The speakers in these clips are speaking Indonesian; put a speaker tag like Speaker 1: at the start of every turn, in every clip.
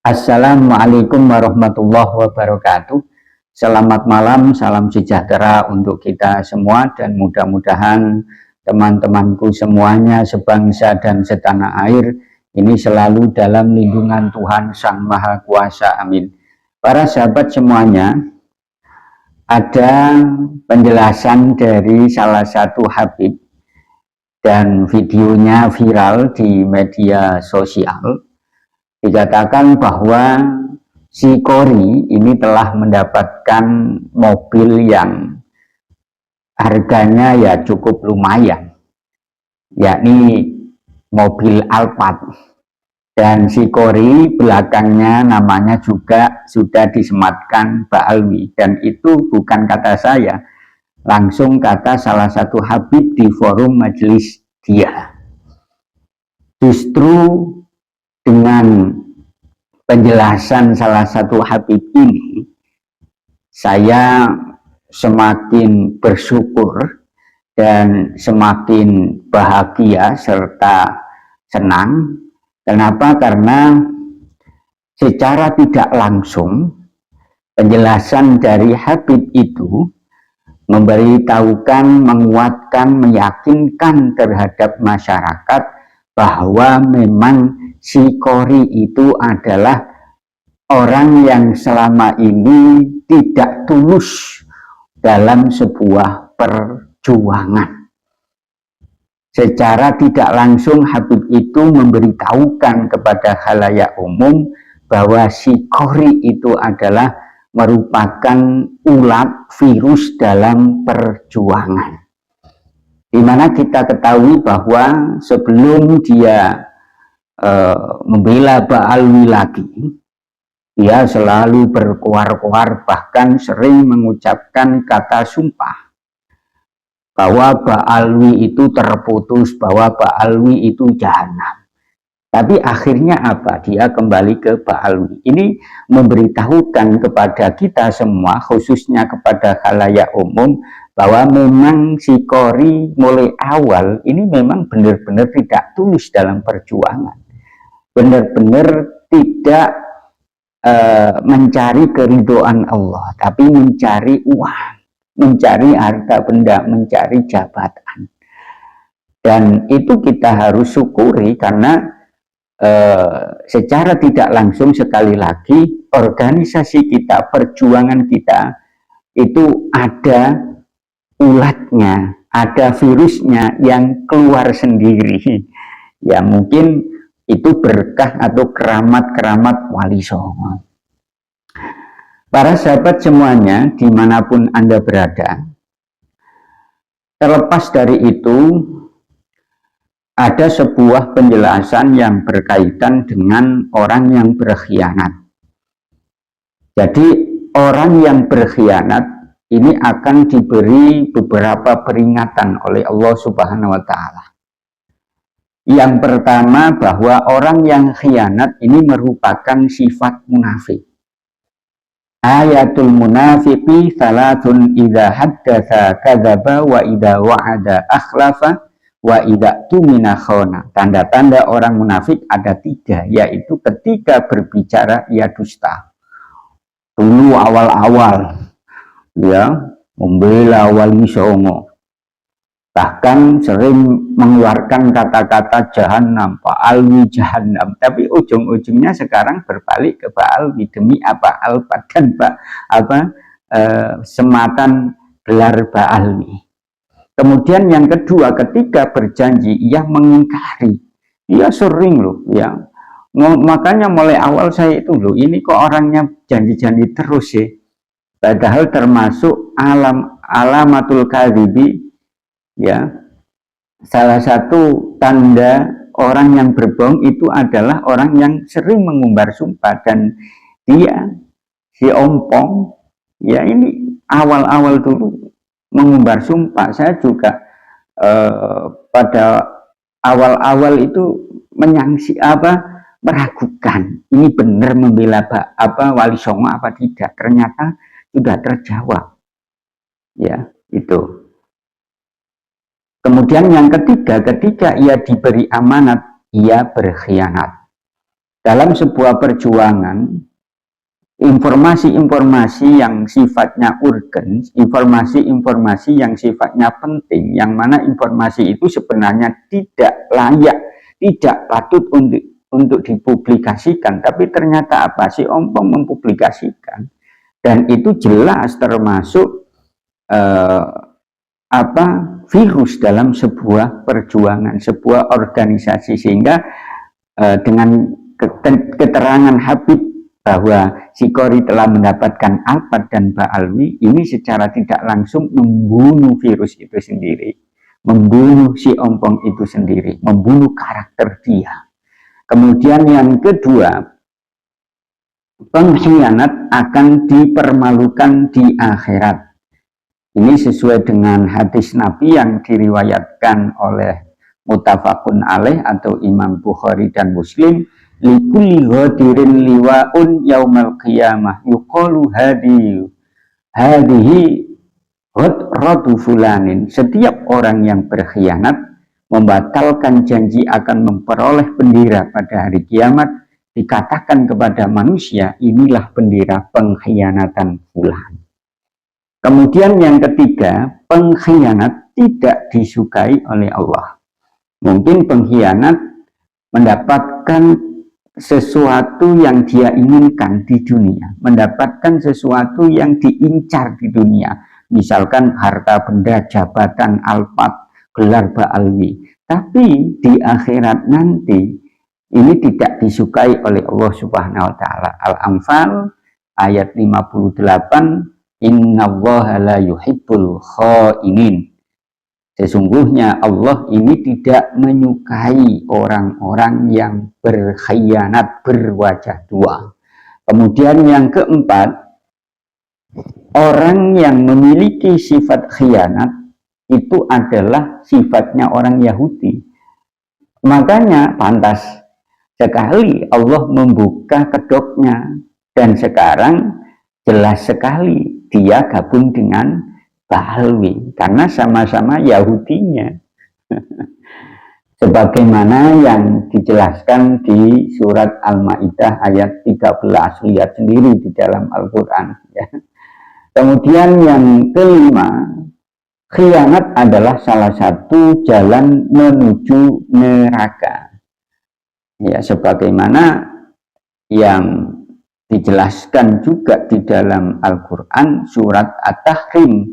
Speaker 1: Assalamualaikum warahmatullahi wabarakatuh. Selamat malam, salam sejahtera untuk kita semua dan mudah-mudahan teman-temanku semuanya sebangsa dan setanah air ini selalu dalam lindungan Tuhan Sang Maha Kuasa. Amin. Para sahabat semuanya, ada penjelasan dari salah satu habib dan videonya viral di media sosial. Dikatakan bahwa si Kori ini telah mendapatkan mobil yang harganya ya cukup lumayan, yakni mobil Alphard. Dan si Kori belakangnya namanya juga sudah disematkan Ba'alwi, dan itu bukan kata saya, langsung kata salah satu habib di forum majelis dia. Justru dengan penjelasan salah satu habib ini, saya semakin bersyukur dan semakin bahagia serta senang. Kenapa? Karena secara tidak langsung penjelasan dari habib itu memberitahukan, menguatkan, meyakinkan terhadap masyarakat bahwa memang si Kori itu adalah orang yang selama ini tidak tulus dalam sebuah perjuangan. Secara tidak langsung habib itu memberitahukan kepada khalayak umum bahwa si Kori itu adalah merupakan ulat virus dalam perjuangan. Di mana kita ketahui bahwa sebelum dia membela Ba'alwi lagi, dia selalu berkoar-koar, bahkan sering mengucapkan kata sumpah bahwa Ba'alwi itu terputus, bahwa Ba'alwi itu jahanam. Tapi akhirnya apa? Dia kembali ke Ba'alwi. Ini memberitahukan kepada kita semua, khususnya kepada khalayak umum, bahwa memang si Kori mulai awal ini memang benar-benar tidak tulus dalam perjuangan. Benar-benar tidak mencari keridhaan Allah, tapi mencari uang, mencari harta benda, mencari jabatan. Dan itu kita harus syukuri karena secara tidak langsung, sekali lagi, organisasi kita, perjuangan kita itu ada ulatnya, ada virusnya yang keluar sendiri. Ya mungkin itu berkah atau keramat-keramat Wali Songo. Para sahabat semuanya, dimanapun Anda berada, terlepas dari itu, ada sebuah penjelasan yang berkaitan dengan orang yang berkhianat. Jadi orang yang berkhianat ini akan diberi beberapa peringatan oleh Allah Subhanahu wa Ta'ala. Yang pertama, bahwa orang yang khianat ini merupakan sifat munafik. Ayatul munafiqi salatun idza haddatsa kadzaba wa idza wa'ada akhlafa wa idza tumina khana. Tanda-tanda orang munafik ada 3, yaitu ketika berbicara ia dusta. Dulu awal-awal ya membela Wali Songo, bahkan sering mengeluarkan kata-kata jahanam, Ba'alwi jahanam, tapi ujung-ujungnya sekarang berbalik ke Ba'alwi demi apa? Alphard dan sematan gelar Ba'alwi. Kemudian yang kedua, ketika berjanji ia mengingkari. Ia sering loh ya. Makanya mulai awal saya itu loh, ini kok orangnya janji-janji terus ya. Padahal termasuk alamatul kadhibi ya. Salah satu tanda orang yang berbohong itu adalah orang yang sering mengumbar sumpah, dan dia si ompong ya ini awal-awal dulu mengumbar sumpah. Saya juga pada awal-awal itu meragukan ini benar membela Wali Songo apa tidak. Ternyata sudah terjawab ya itu. Kemudian yang ketiga, ketika ia diberi amanat ia berkhianat. dalam sebuah perjuangan, informasi-informasi yang sifatnya urgen, informasi-informasi yang sifatnya penting, yang mana informasi itu sebenarnya tidak layak, tidak patut untuk dipublikasikan, tapi ternyata apa? Si Ompong mempublikasikan, dan itu jelas termasuk virus dalam sebuah perjuangan, sebuah organisasi, sehingga dengan keterangan Habib bahwa Shikori telah mendapatkan Alphard dan Ba'alwi, ini secara tidak langsung membunuh virus itu sendiri, membunuh si Ompong itu sendiri, membunuh karakter dia. Kemudian yang kedua, pengkhianat akan dipermalukan di akhirat. Ini sesuai dengan hadis Nabi yang diriwayatkan oleh Muttafaqun alaih atau Imam Bukhari dan Muslim. Likulli ghadirin liwa'un yaumal qiyamah yuqalu hadihi ghadratu fulanin. Setiap orang yang berkhianat membatalkan janji akan memperoleh bendera pada hari kiamat, dikatakan kepada manusia, inilah bendera pengkhianatan fulan. Kemudian yang ketiga, pengkhianat tidak disukai oleh Allah. Mungkin pengkhianat mendapatkan sesuatu yang dia inginkan di dunia, mendapatkan sesuatu yang diincar di dunia, misalkan harta benda, jabatan, Alphard, gelar Ba'alwi. Tapi di akhirat nanti ini tidak disukai oleh Allah Subhanahu wa taala. Al-Anfal ayat 58, innallaha la yuhibbul kha'inin. Sesungguhnya Allah ini tidak menyukai orang-orang yang berkhianat, berwajah dua. Kemudian yang keempat, orang yang memiliki sifat khianat itu adalah sifatnya orang Yahudi. Makanya pantas sekali Allah membuka kedoknya, dan sekarang jelas sekali dia gabung dengan Ba'alwi karena sama-sama Yahudinya. Sebagaimana yang dijelaskan di surat Al-Maidah ayat 13, lihat sendiri di dalam Al-Quran ya. Kemudian yang kelima, khianat adalah salah satu jalan menuju neraka ya, sebagaimana yang dijelaskan juga di dalam Al-Quran surat At-Tahrim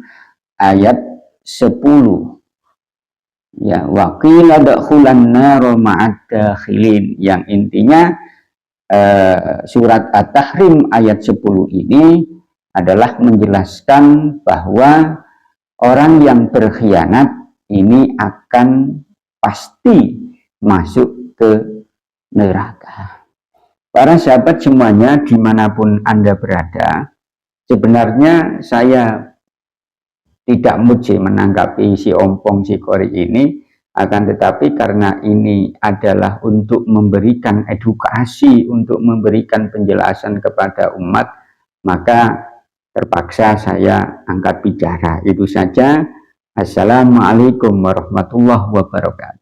Speaker 1: ayat 10 ya, waqila dakhulan naro ma'ad dakhilin, yang intinya surat At-Tahrim ayat 10 ini adalah menjelaskan bahwa orang yang berkhianat ini akan pasti masuk ke neraka. Para sahabat semuanya dimanapun Anda berada, sebenarnya saya tidak muji menanggapi si Ompong Shikori ini, akan tetapi karena ini adalah untuk memberikan edukasi, untuk memberikan penjelasan kepada umat, maka terpaksa saya angkat bicara. Itu saja. Assalamualaikum warahmatullahi wabarakatuh.